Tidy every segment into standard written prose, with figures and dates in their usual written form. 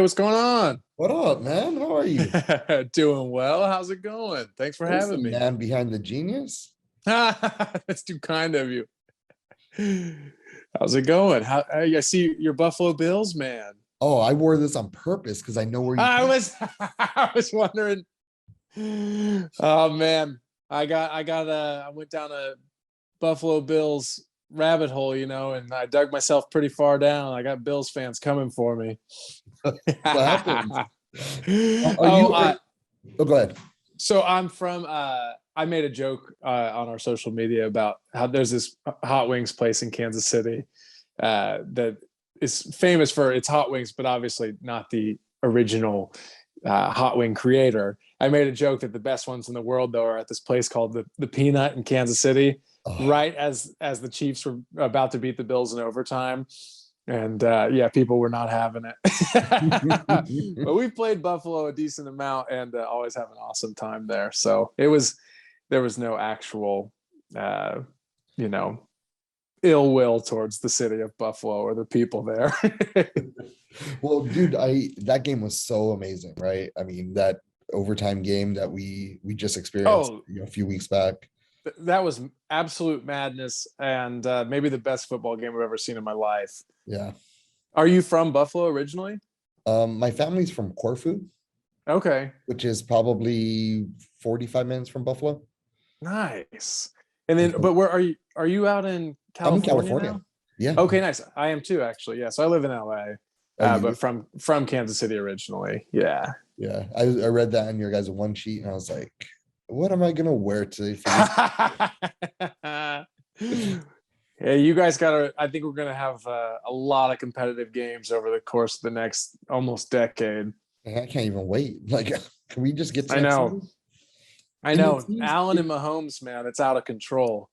what's going on? What up, man? How are you? Doing well. How's it going? Thanks for There's having the me. man behind the genius. That's too kind of you. How's it going? I see your Buffalo Bills, man. Oh, I wore this on purpose because I know where you I come. was I was wondering. Oh man, I went down a Buffalo Bills rabbit hole, and I dug myself pretty far down. I got Bills fans coming for me. What happened? Are oh, you? Oh, go ahead. So I'm from. I made a joke on our social media about how there's this hot wings place in Kansas City that is famous for its hot wings, but obviously not the original hot wing creator. I made a joke that the best ones in the world though are at this place called the Peanut in Kansas City, Oh, right as the Chiefs were about to beat the Bills in overtime. And people were not having it. But we played Buffalo a decent amount and always have an awesome time there. So there was no actual, you know, ill will towards the city of Buffalo or the people there. well, dude, that game was so amazing, right? I mean, that overtime game that we just experienced, Oh, a few weeks back. that was absolute madness and maybe the best football game I've ever seen in my life. Yeah. Are you from Buffalo originally? My family's from Corfu, Okay, which is probably 45 minutes from Buffalo. nice. And And then, so but where are you? Are you out in I'm in California California. now? Yeah. Okay, nice. I am too, actually. Yeah, so I live in LA, Oh, you do? but from Kansas City originally. Yeah. Yeah, I read that in your guys' one sheet, and I was like, "What am I gonna wear today for this?" Yeah, you guys gotta. I think we're gonna have a lot of competitive games over the course of the next almost decade. I can't even wait. Like, can we just get to I next know. season? I And it know. seems Allen it, and Mahomes, man, it's out of control.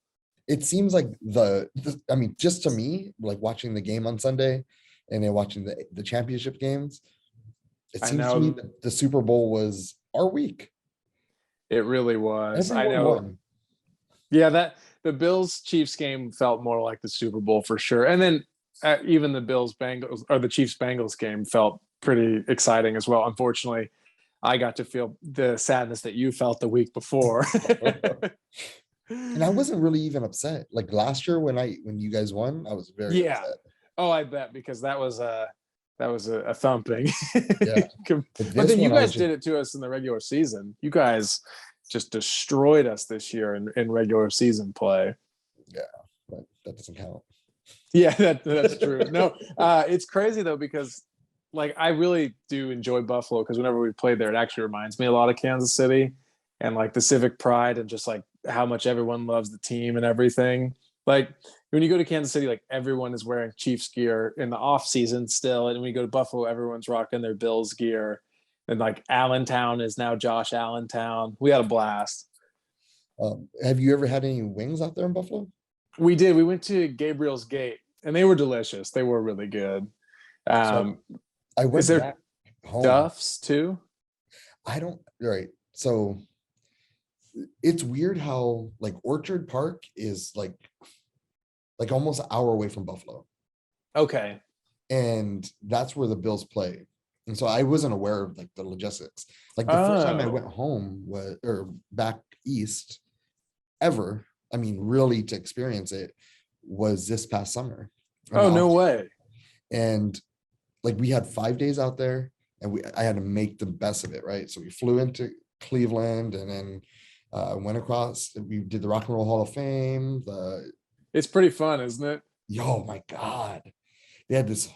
it seems like I mean, just to me, like watching the game on Sunday, and then watching the championship games, it I seems to me know that the Super Bowl was our week. it really was. I Everyone know. won. Yeah, that the Bills Chiefs game felt more like the Super Bowl for sure. And then even the Bills Bengals or the Chiefs Bengals game felt pretty exciting as well. Unfortunately, I got to feel the sadness that you felt the week before. And I wasn't really even upset. Like last year when you guys won, I was very Yeah. upset. Oh, I bet because that was a thumping. Yeah, but But this then you one I was guys just did it to us in the regular season. You guys just destroyed us this year in regular season play. yeah, but that doesn't count. Yeah, that's true. No, it's crazy though because like I really do enjoy Buffalo because whenever we played there, it actually reminds me a lot of Kansas City and like the civic pride and just like how much everyone loves the team and everything. Like when you go to Kansas City, like everyone is wearing Chiefs gear in the off season still, and when you go to Buffalo, everyone's rocking their Bills gear. And like Allentown is now Josh Allentown. We had a blast. Have you ever had any wings out there in Buffalo? We did. We went to Gabriel's Gate, and they were delicious. They were really good. So Um, I is went there back home. Duff's too? I don't, right. So it's weird how like Orchard Park is like almost an hour away from Buffalo. Okay. And that's where the Bills play. And so I wasn't aware of like the logistics. Like the first time I went Oh. home was or back east ever, I mean, really to experience it was this past summer in the Oh, no off season. way. And like we had 5 days out there and I had to make the best of it, right? So we flew into Cleveland and then went across, we did the Rock and Roll Hall of Fame, It's pretty fun, isn't it? yo, my God. They had this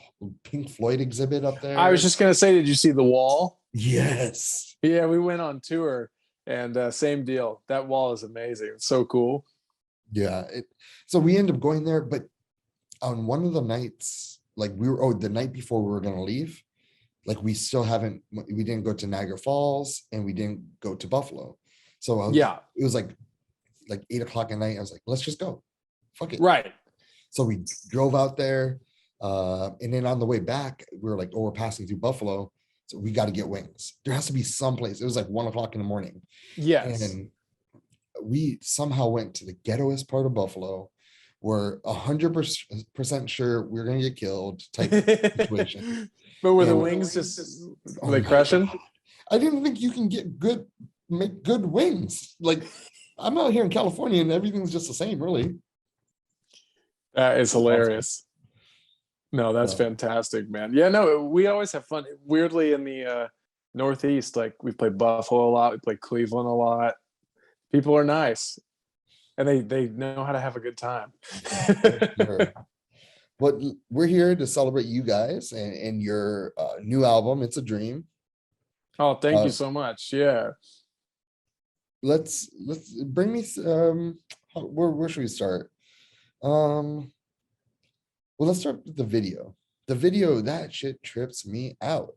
Pink Floyd exhibit up I was there. just gonna say, did you see the wall? Yes. Yeah, we went on tour and same deal. That wall is amazing. It's so cool. Yeah. So we ended up going there, but on one of the nights, like the night before we were going to leave, like we didn't go to Niagara Falls and we didn't go to Buffalo. So Yeah, it was like 8 o'clock at night. I was like, let's just go. Fuck it. right. So we drove out there. And then on the way back, we were like, oh, we're passing through Buffalo. So we got to get wings. There has to be some place. It was like 1 o'clock in the morning. Yes. And we somehow went to the ghettoest part of Buffalo we're 100% sure we're gonna get killed type of situation. But were the And wings just oh were they my crushing? God. I didn't think you can make good wings. Like I'm out here in California and everything's just the same, really. That is It's awesome. hilarious. No, that's Uh, fantastic, man. Yeah, no, we always have fun. Weirdly, in the Northeast, like we play Buffalo a lot, we play Cleveland a lot. People are nice, and they know how to have a good time. sure. But we're here to celebrate you guys and your new album. It's a dream. Oh, thank you Uh, so much. Yeah. let's bring me. Where should we start? Um, well, let's start with the video. The video, that shit trips me out.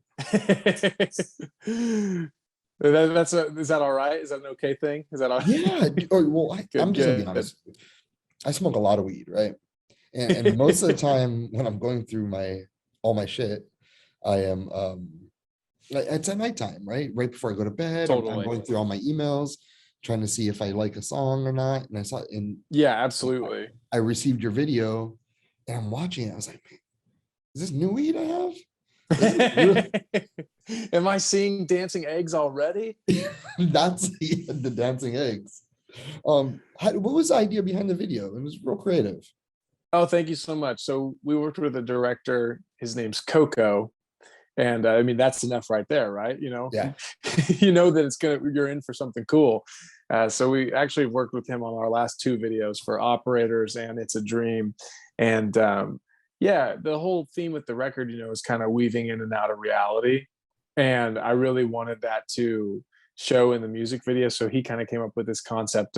Is that all right? Is that an okay thing? Is that all? Yeah. Well, I'm Good, just gonna be good. honest. I smoke a lot of weed, right? And most of the time when I'm going through all my shit, I am it's at nighttime, right? Right before I go to bed. I'm Totally. going through all my emails, trying to see if I like a song or not. And I saw and Yeah, absolutely. I received your video and I'm watching it. I was like, man, is this new weed I have? Is it really? Am I seeing dancing eggs already? That's the dancing eggs. What was the idea behind the video? It was real creative. Oh, thank you so much. So we worked with a director. His name's Coco, and I mean that's enough right there, right? You know, Yeah. you know that you're in for something cool. So we actually worked with him on our last two videos for Operators and It's a Dream, and yeah, the whole theme with the record, you know, is kind of weaving in and out of reality, and I really wanted that to show in the music video. So he kind of came up with this concept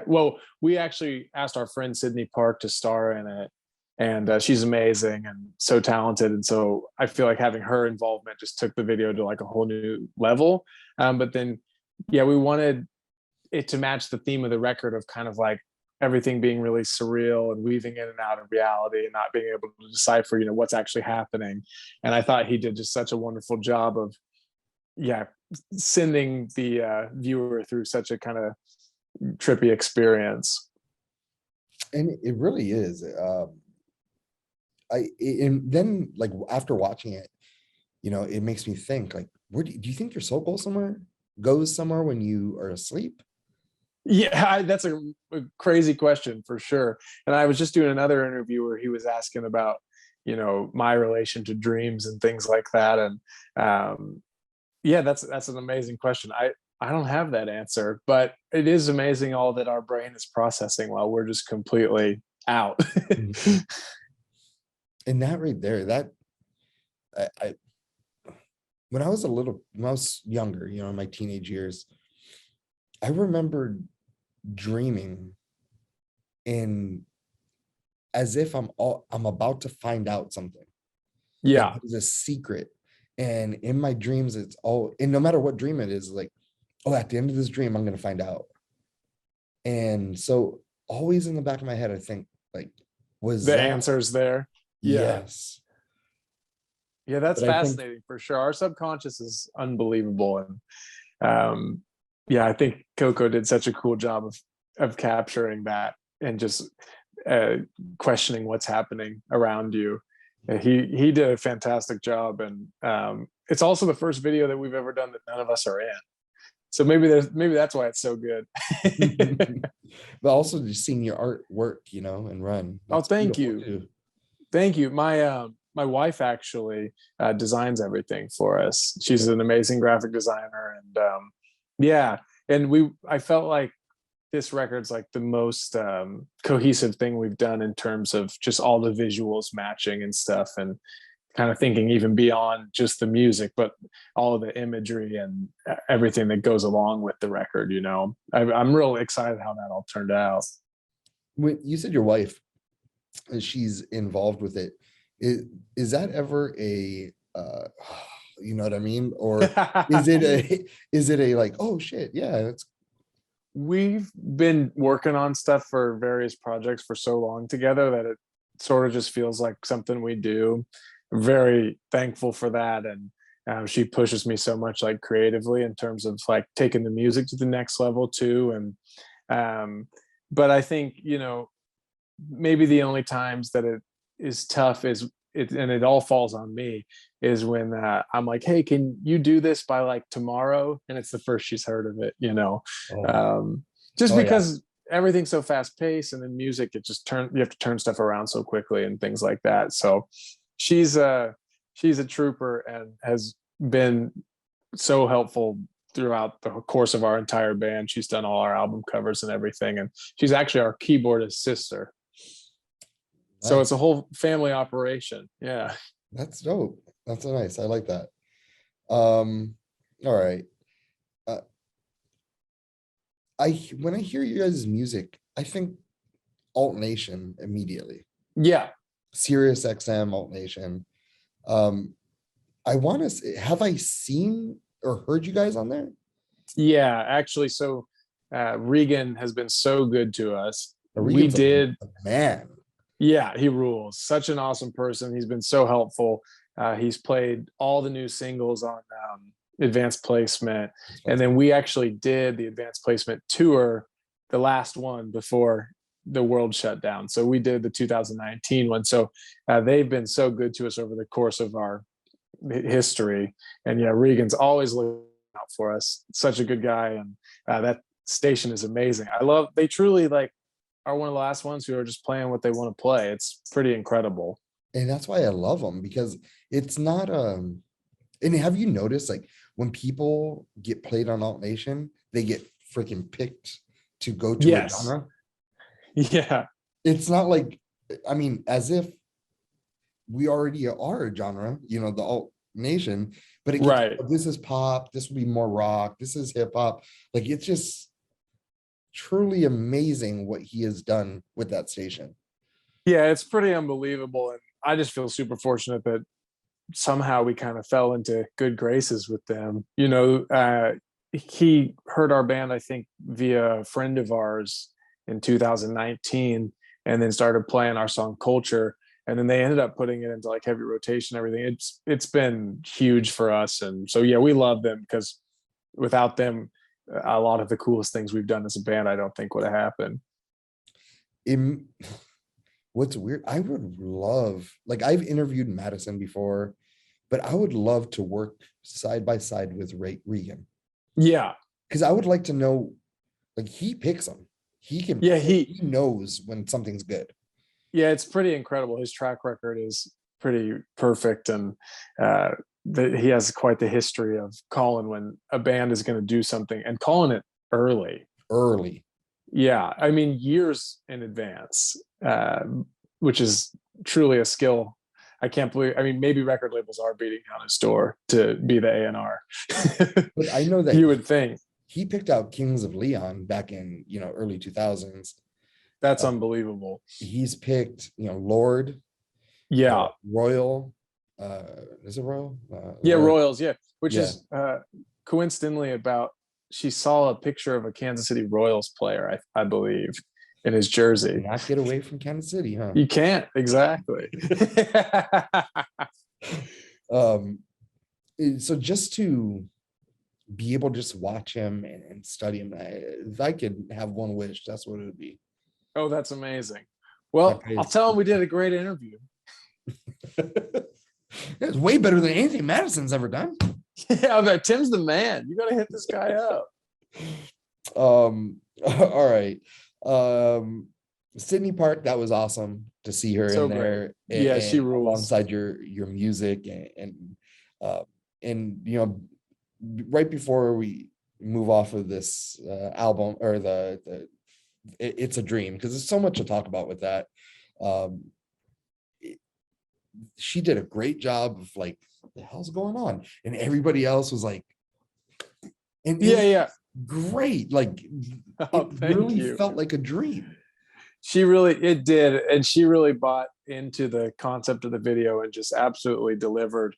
well, we actually asked our friend Sydney Park to star in it, and she's amazing and so talented, and so I feel like having her involvement just took the video to like a whole new level. But then yeah, we wanted it to match the theme of the record of kind of like everything being really surreal and weaving in and out of reality and not being able to decipher, you know, what's actually happening. And I thought he did just such a wonderful job of, yeah, sending the viewer through such a kind of trippy experience. And it really is. And then like after watching it, you know, it makes me think like, where do you think your soul goes somewhere when you are asleep? Yeah, that's a crazy question for sure. And I was just doing another interview where he was asking about, you know, my relation to dreams and things like that. And yeah, that's an amazing question. I don't have that answer, but it is amazing all that our brain is processing while we're just completely out. Mhm. And that right there, that I when I was younger, you know, in my teenage years, I remember dreaming in as if I'm about to find out something. Like Yeah. there's a secret. And in my dreams, and no matter what dream it is, like, oh, at the end of this dream, I'm gonna find out. And so always in the back of my head, I think, like, was The that answer's there. Yeah. yes. Yeah, that's But I think fascinating for sure. Our subconscious is unbelievable. And yeah, I think Coco did such a cool job of capturing that and just uh, questioning what's happening around you. He did a fantastic job, and it's also the first video that we've ever done that none of us are in. So maybe that's why it's so good. but also just seeing your artwork, you know, and run. Oh, That's thank beautiful you. too. Thank you. My wife actually designs everything for us. She's an amazing graphic designer, and yeah. And I felt like this record's like the most cohesive thing we've done in terms of just all the visuals matching and stuff, and kind of thinking even beyond just the music, but all of the imagery and everything that goes along with the record. You know, I'm real excited how that all turned out. When you said your wife, she's involved with it, is that ever a you know what I mean? Or is it a like, oh shit, yeah, that's We've been working on stuff for various projects for so long together that it sort of just feels like something we do. I'm very thankful for that, and she pushes me so much, like creatively, in terms of like taking the music to the next level too. And but I think, you know, maybe the only times that it is tough is it, and it all falls on me, is when I'm like, hey, can you do this by like tomorrow? And it's the first she's heard of it, you know. Oh, um just oh yeah. because everything's so fast paced, and in music it just you have to turn stuff around so quickly and things like that. So she's a trooper and has been so helpful throughout the course of our entire band. She's done all our album covers and everything, and she's actually our keyboardist sister. So it's Nice. a whole family operation. Yeah. That's dope. That's nice. I like that. Um, all right. Uh, when I hear you guys' music, I think Alt Nation immediately. Yeah. Sirius XM Alt Nation. Um, I want to have I seen or heard you guys on there? Yeah. Actually, so Regan has been so good to us. We Regan's did. a man. Yeah, he rules. Such an awesome person. He's been so helpful. He's played all the new singles on advanced placement. And then we actually did the advanced placement tour, the last one before the world shut down. So we did the 2019 one. So they've been so good to us over the course of our history. And yeah, Regan's always looking out for us. Such a good guy. And that station is amazing. They truly like are one of the last ones who are just playing what they want to play. It's pretty incredible. And that's why I love them, because it's not and have you noticed, like, when people get played on Alt Nation, they get freaking picked to go to a Yes. genre? Yeah. It's not like, I mean, as if we already are a genre, you know, the Alt Nation, but it gets, Right. this is pop, this will be more rock, this is hip hop. Like, it's just truly amazing what he has done with that station. Yeah, it's pretty unbelievable. And I just feel super fortunate that somehow we kind of fell into good graces with them. You know, he heard our band, I think, via a friend of ours in 2019, and then started playing our song Culture. And then they ended up putting it into like heavy rotation, everything. It's been huge for us. And so yeah, we love them, because without them, a lot of the coolest things we've done as a band, I don't think would have happened. What's weird, I would love, like, I've interviewed Madison before, but I would love to work side by side with Regan, Yeah. because I would like to know, like, he picks them. He can, Yeah. he knows when something's good. Yeah, it's pretty incredible. His track record is pretty perfect. And he has quite the history of calling when a band is going to do something and calling it Early. Yeah, I mean, years in advance, which is truly a skill. I can't believe, I mean, maybe record labels are beating down his door to be the A&R. But I know that you would think. he picked out Kings of Leon back in, you know, early 2000s. That's unbelievable. He's picked, you know, Lord, Yeah. Royal, is it Royal? Yeah, Royal. Royals, yeah. Which Yeah. is coincidentally about, she saw a picture of a Kansas City Royals player, I believe, in his jersey. Not get away from Kansas City, huh? You can't, exactly. So just to be able to just watch him and study him, if I could have one wish, that's what it would be. Oh, that's amazing. Well, I'll tell him we did a great interview. It's way better than anything Madison's ever done. Yeah, but Tim's the man. You got to hit this guy up. All right. Sydney Park, that was awesome to see her So in there. great. Yeah, she rules. Alongside your music and you know, right before we move off of this album, or It's a Dream, because there's so much to talk about with that. She did a great job of like, what the hell's going on? And everybody else was like, and yeah, great. Like, oh, it really felt like a dream. It did. And she really bought into the concept of the video and just absolutely delivered.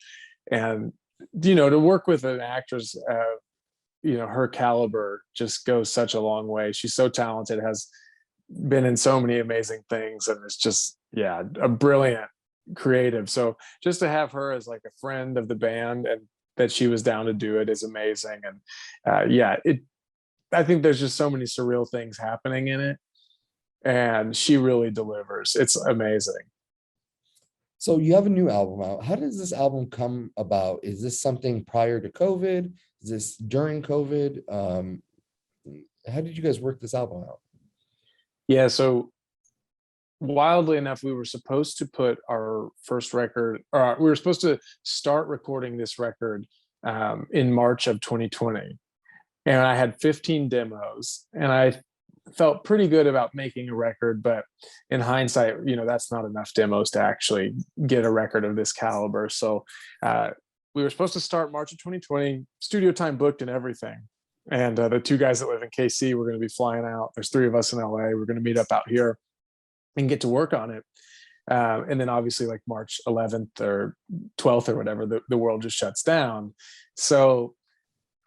And, you know, to work with an actress, you know, her caliber just goes such a long way. She's so talented, has been in so many amazing things, and it's just, yeah, a brilliant creative. So just to have her as like a friend of the band, and that she was down to do it, is amazing. And yeah, I think there's just so many surreal things happening in it. and she really delivers. It's amazing. So you have a new album out. How does this album come about? Is this something prior to COVID? Is this during COVID? How did you guys work this album out? Yeah, so wildly enough, we were supposed to put our first record, or we were supposed to start recording this record in March of 2020. And I had 15 demos, and I felt pretty good about making a record, but in hindsight, that's not enough demos to actually get a record of this caliber. So we were supposed to start March of 2020, studio time booked and everything. And the two guys that live in KC were going to be flying out. There's three of us in LA. We're going to meet up out here and get to work on it. And then obviously like March 11th or 12th or whatever, the world just shuts down. So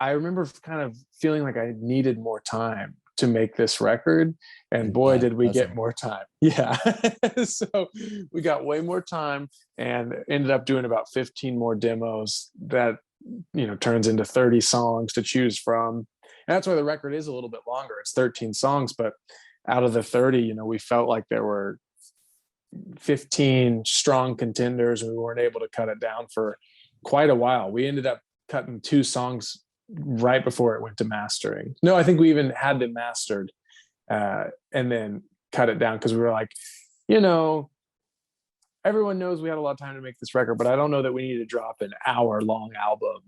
I remember kind of feeling like I needed more time to make this record, and boy, did we get more time. Yeah. So we got way more time and ended up doing about 15 more demos that, turns into 30 songs to choose from. And that's why the record is a little bit longer. It's 13 songs, but out of the 30, we felt like there were 15 strong contenders, and we weren't able to cut it down for quite a while. We ended up cutting 2 songs right before it went to mastering. No, I think we even had it mastered and then cut it down because we were like, everyone knows we had a lot of time to make this record, but I don't know that we need to drop an hour-long album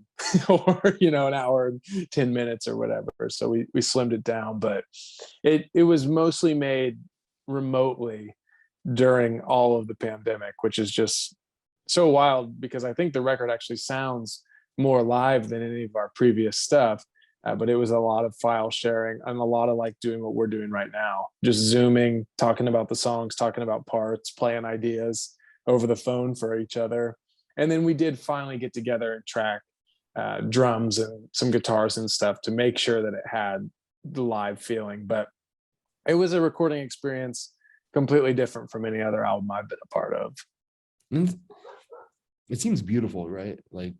or an hour and 10 minutes or whatever. So we slimmed it down, but it was mostly made remotely during all of the pandemic, which is just so wild because I think the record actually sounds more live than any of our previous stuff. But it was a lot of file sharing and a lot of like doing what we're doing right now, just Zooming, talking about the songs, talking about parts, playing ideas over the phone for each other. And then we did finally get together and track drums and some guitars and stuff to make sure that it had the live feeling. But it was a recording experience completely different from any other album I've been a part of. It seems beautiful, right? Like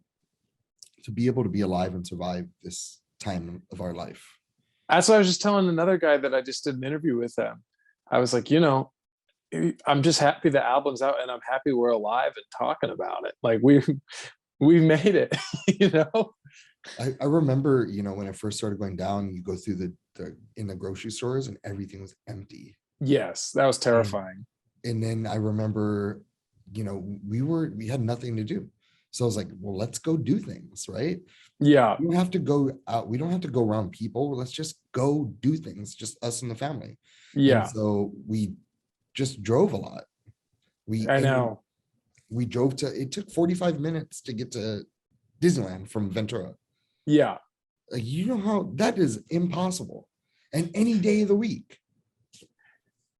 to be able to be alive and survive this time of our life. That's what I was just telling another guy that I just did an interview with them. I was like, I'm just happy the album's out and I'm happy we're alive and talking about it. Like we made it, I remember, when I first started going down, you go through the in the grocery stores and everything was empty. Yes, that was terrifying. And then I remember, we had nothing to do. So I was like, well, let's go do things, right? Yeah. We don't have to go out. We don't have to go around people. Let's just go do things, just us and the family. Yeah. And so we just drove a lot. I know. We drove it took 45 minutes to get to Disneyland from Ventura. Yeah. Like, how that is impossible. And any day of the week.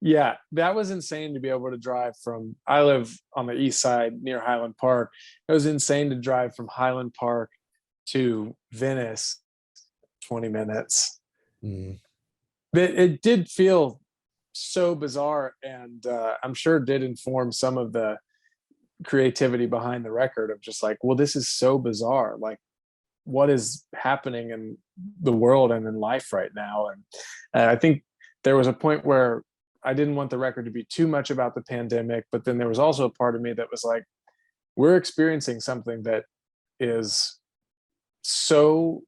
Yeah, that was insane to be able to drive from, I live on the east side near Highland Park. It was insane to drive from Highland Park to Venice, 20 minutes. It did feel so bizarre, and I'm sure it did inform some of the creativity behind the record of just like, well, this is so bizarre. Like, what is happening in the world and in life right now? And I think there was a point where I didn't want the record to be too much about the pandemic, but then there was also a part of me that was like, we're experiencing something that is so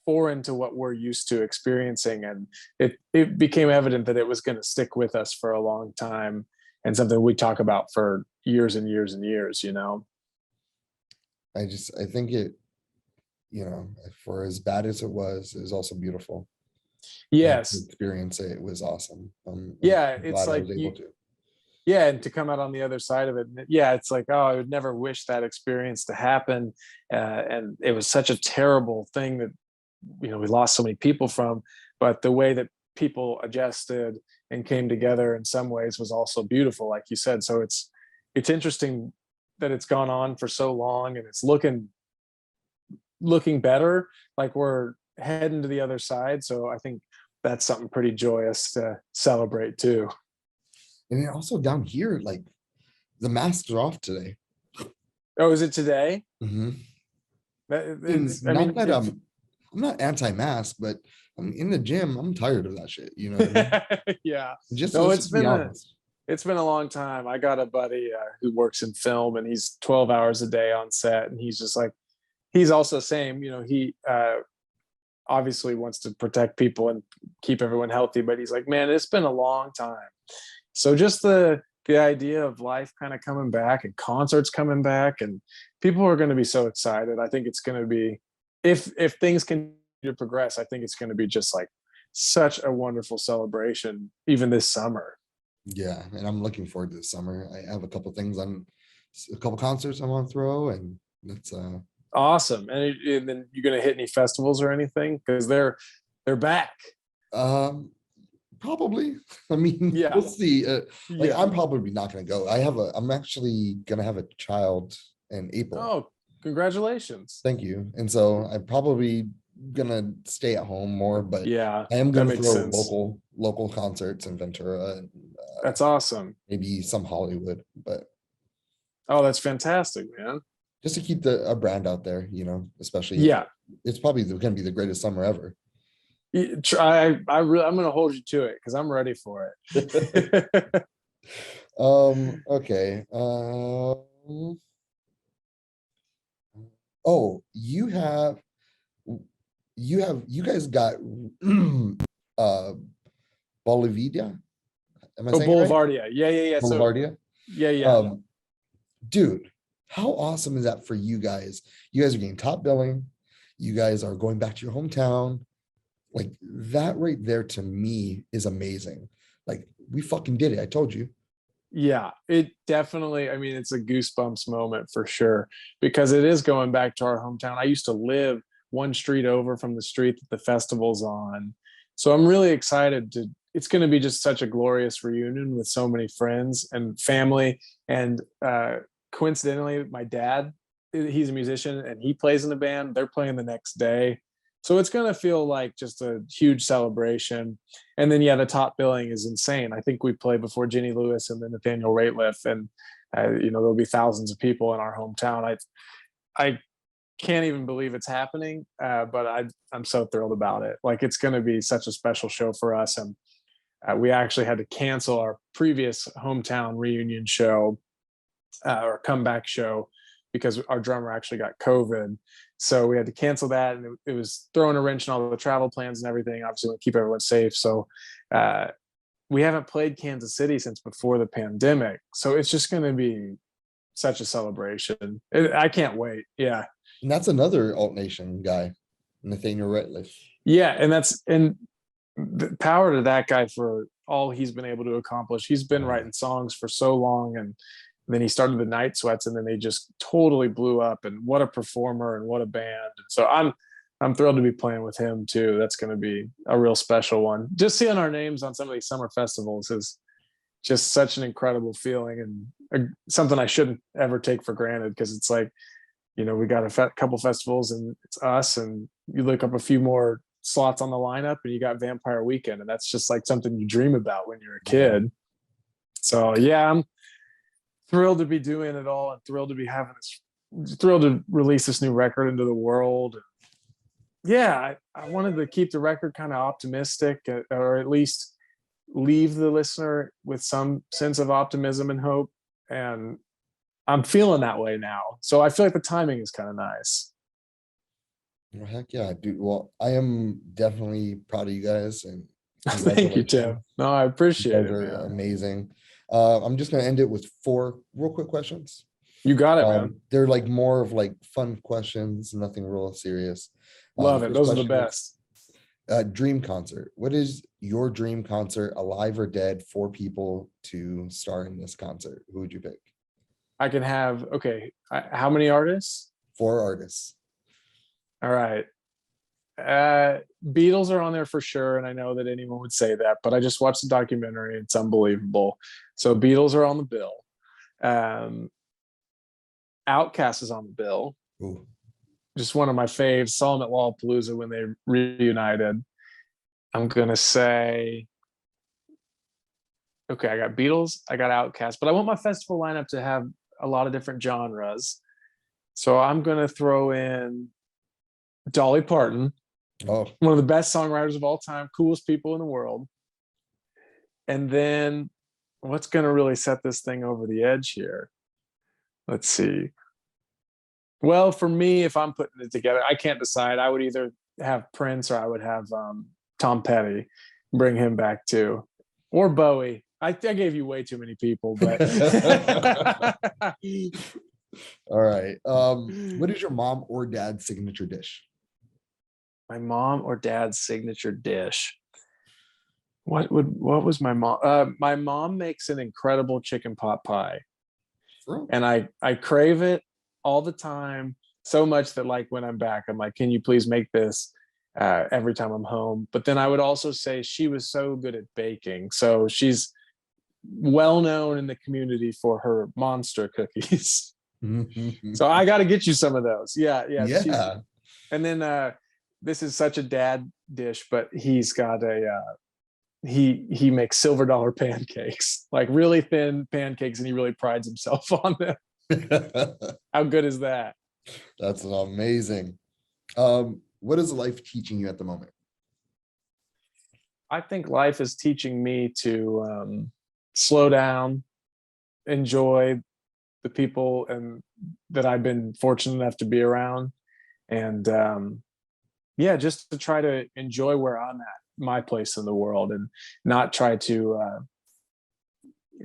foreign to what we're used to experiencing. And it became evident that it was going to stick with us for a long time and something we talk about for years and years and years, I think it, for as bad as it was also beautiful. Yes. To experience it was awesome. It's like and to come out on the other side of it. Yeah, it's like, oh, I would never wish that experience to happen. And it was such a terrible thing that, we lost so many people from, but the way that people adjusted and came together in some ways was also beautiful, like you said. So it's interesting that it's gone on for so long and it's looking better, like we're heading to the other side. So I think that's something pretty joyous to celebrate too. And then also down here, like the masks are off today. Oh, is it today? I'm not anti-mask, but I'm in the gym. I'm tired of that shit. You know what I mean? Yeah. Just No, let's be honest. it's been a long time. I got a buddy who works in film, and he's 12 hours a day on set, and he's just like, he's also same, he obviously wants to protect people and keep everyone healthy, but he's like, man, it's been a long time. So just the idea of life kind of coming back and concerts coming back, and people are going to be so excited. I think it's going to be, if things continue to progress, I think it's going to be just like such a wonderful celebration even this summer. Yeah, and I'm looking forward to the summer. I have a couple a couple concerts I want to throw, and that's Awesome. And then you're going to hit any festivals or anything, because they're back. um probably. I mean, Yeah. we'll see. Like Yeah. I'm probably not gonna go. I'm actually gonna have a child in April. Oh, congratulations. Thank you. And so I'm probably gonna stay at home more, but Yeah, I am that gonna makes throw sense. local concerts in Ventura and That's awesome. maybe some Hollywood, but Oh, that's fantastic, man. just to keep a brand out there, especially if Yeah. it's probably gonna be the greatest summer ever. I'm going to hold you to it because I'm ready for it. Okay. Oh, you guys got Bolivia. Am I Oh, saying it right? Boulevardia. Yeah, yeah, yeah. So, Boulevardia. yeah. Dude, how awesome is that for you guys? You guys are getting top billing. You guys are going back to your hometown. Like that right there to me is amazing. Like we fucking did it. I told you. Yeah, it definitely, I mean, it's a goosebumps moment for sure, because it is going back to our hometown. I used to live one street over from the street that the festival's on. So I'm really excited it's going to be just such a glorious reunion with so many friends and family. And coincidentally, my dad, he's a musician and he plays in the band. They're playing the next day. So it's going to feel like just a huge celebration. And then, yeah, the top billing is insane. I think we play before Jenny Lewis and then Nathaniel Rateliff, and there'll be thousands of people in our hometown. I can't even believe it's happening, but I'm so thrilled about it. Like it's going to be such a special show for us, and we actually had to cancel our previous hometown reunion show or comeback show because our drummer actually got COVID. So we had to cancel that, and it was throwing a wrench in all the travel plans and everything. Obviously, we keep everyone safe. So we haven't played Kansas City since before the pandemic. So it's just going to be such a celebration. I can't wait. Yeah. And that's another Alt Nation guy, Nathaniel Rateliff. Yeah. And the power to that guy for all he's been able to accomplish. He's been writing songs for so long, and then he started the Night Sweats, and then they just totally blew up. And what a performer and what a band. And so I'm thrilled to be playing with him too. That's going to be a real special one. Just seeing our names on some of these summer festivals is just such an incredible feeling, and something I shouldn't ever take for granted, because it's like, we got a couple festivals and it's us, and you look up a few more slots on the lineup and you got Vampire Weekend, and that's just like something you dream about when you're a kid. So yeah, I'm thrilled to be doing it all, and thrilled to be thrilled to release this new record into the world. Yeah, I wanted to keep the record kind of optimistic, or at least leave the listener with some sense of optimism and hope. And I'm feeling that way now. So I feel like the timing is kind of nice. Well, heck yeah, dude. Well, I am definitely proud of you guys, and Thank you, Tim. No, I you appreciate guys it, are man. amazing. I'm just gonna end it with 4 real quick questions. You got it, man. They're like more of like fun questions, nothing real serious. Love The it. first Those are the question best. is, dream concert. What is your dream concert, alive or dead, for people to star in this concert? Who would you pick? I can have, okay, how many artists? 4 artists. All right. Beatles are on there for sure, and I know that anyone would say that, but I just watched the documentary. It's unbelievable. So Beatles are on the bill. Outkast is on the bill. Ooh. Just one of my faves. Saw them at Lollapalooza when they reunited. I'm gonna say, okay, I got Beatles, I got Outkast, but I want my festival lineup to have a lot of different genres. So I'm gonna throw in Dolly Parton. Oh, One of the best songwriters of all time, coolest people in the world. And then what's going to really set this thing over the edge here? Let's see. Well, for me, if I'm putting it together, I can't decide. I would either have Prince or I would have Tom Petty, bring him back too, or Bowie. I gave you way too many people, but all right. What is your mom or dad's signature dish? my mom or dad's signature dish. What was my mom? My mom makes an incredible chicken pot pie, Sure. and I crave it all the time, so much that like when I'm back, I'm like, can you please make this every time I'm home? But then I would also say she was so good at baking, so she's well known in the community for her monster cookies. So I got to get you some of those. Yeah, yeah. Yeah. And then this is such a dad dish, but he's got a he makes silver dollar pancakes, like really thin pancakes, and he really prides himself on them. How good is that? That's amazing. What is life teaching you at the moment? I think life is teaching me to slow down, enjoy the people and that I've been fortunate enough to be around, and yeah, just to try to enjoy where I'm at, my place in the world, and not try to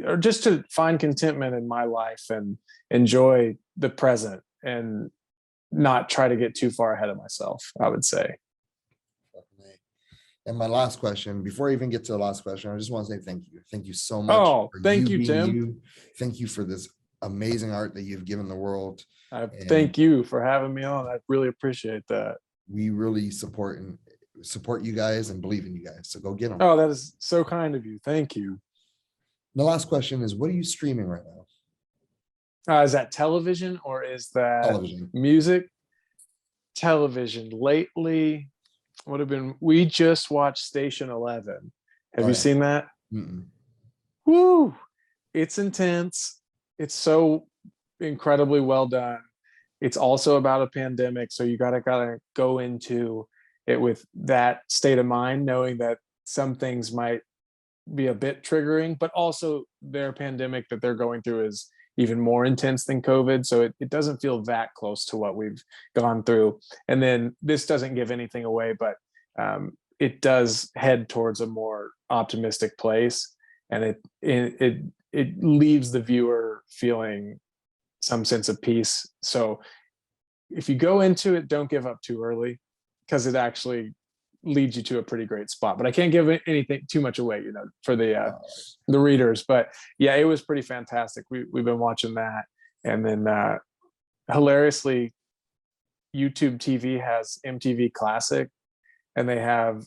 or just to find contentment in my life and enjoy the present and not try to get too far ahead of myself, I would say. And my last question, before I even get to the last question, I just want to say thank you. Thank you so much. Oh, for thank you, being Tim. you. Thank you for this amazing art that you've given the world. Thank you for having me on. I really appreciate that. We really support you guys and believe in you guys. So go get them. Oh, that is so kind of you. Thank you. The last question is, what are you streaming right now? Is that television or is that Television. music? Television. Lately, we just watched Station 11. Have you seen that? Mm-mm. Woo! It's intense. It's so incredibly well done. It's also about a pandemic, so you gotta go into it with that state of mind, knowing that some things might be a bit triggering, but also their pandemic that they're going through is even more intense than COVID. So it doesn't feel that close to what we've gone through. And then this doesn't give anything away, but it does head towards a more optimistic place. And it leaves the viewer feeling some sense of peace. So if you go into it, don't give up too early, because it actually leads you to a pretty great spot. But I can't give anything too much away, for the readers. But yeah, it was pretty fantastic. We've been watching that, and then hilariously, YouTube TV has MTV Classic, and they have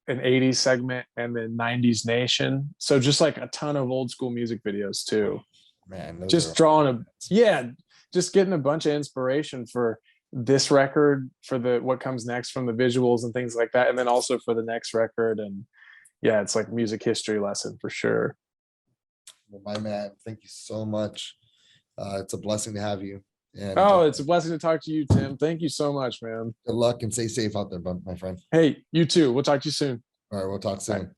an 80s segment and then 90s Nation. So just like a ton of old school music videos too. Man, just getting a bunch of inspiration for this record, for what comes next, from the visuals and things like that, and then also for the next record. And yeah, it's like music history lesson for sure. Well, my man, thank you so much. It's a blessing to have you. And it's a blessing to talk to you, Tim. Thank you so much, man. Good luck and stay safe out there, my friend. Hey, you too. We'll talk to you soon. All right, we'll talk soon. Bye.